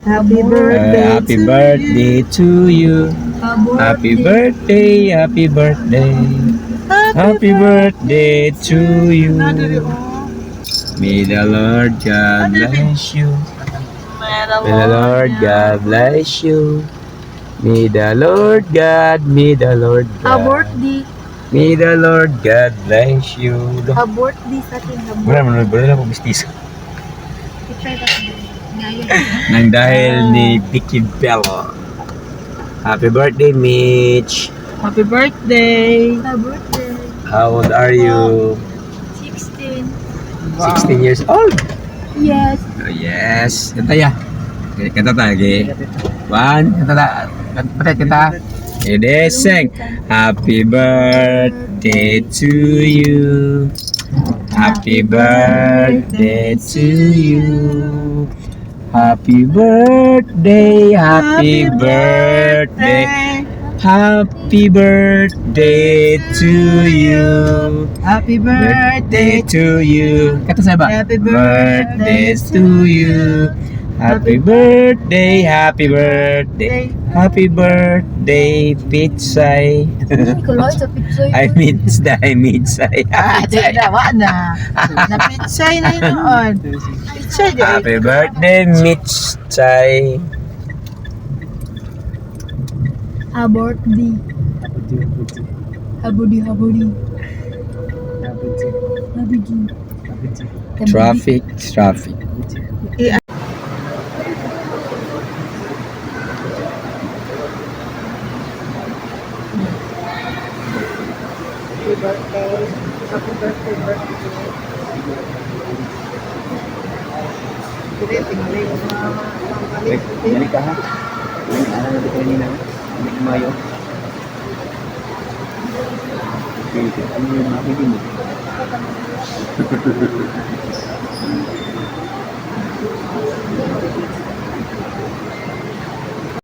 Happy birthday Happy birthday to you. Happy birthday, happy birthday. Happy birthday to you. May the Lord God bless you. May the Lord God bless you. May the Lord God, may the Lord God. May the Lord God bless you. Abort di sa atin. Wala na po bistis. Nang dahil ni Vicky Bello. Happy birthday, Mitch. Happy birthday. Happy birthday. How old are you? 16. 16 years old. Yes. Oh, yes. Kanta ya. Kanta tayo. Okay. One. Kanta tayo. Kanta. Ready, sing. Happy birthday to you. Happy birthday to you. Happy birthday, happy birthday. Happy birthday to you. Happy Birthday to you. Kata saya ba? Happy Birthday to you. Happy birthday, happy birthday. Happy birthday, Pitsay. Kulay sa pizza. I Mitsay. Di dawa na. Na-pitsay na yun noon. Pitsay di. Happy birthday, Mitsay. Abort di. Habudi. Habudi. Traffic. Happy birthday. Happy birthday. Kaya tingnan mo Balik ka ha. Ano na dito kanina? Balik mayo. Okay, ano yung mga mo?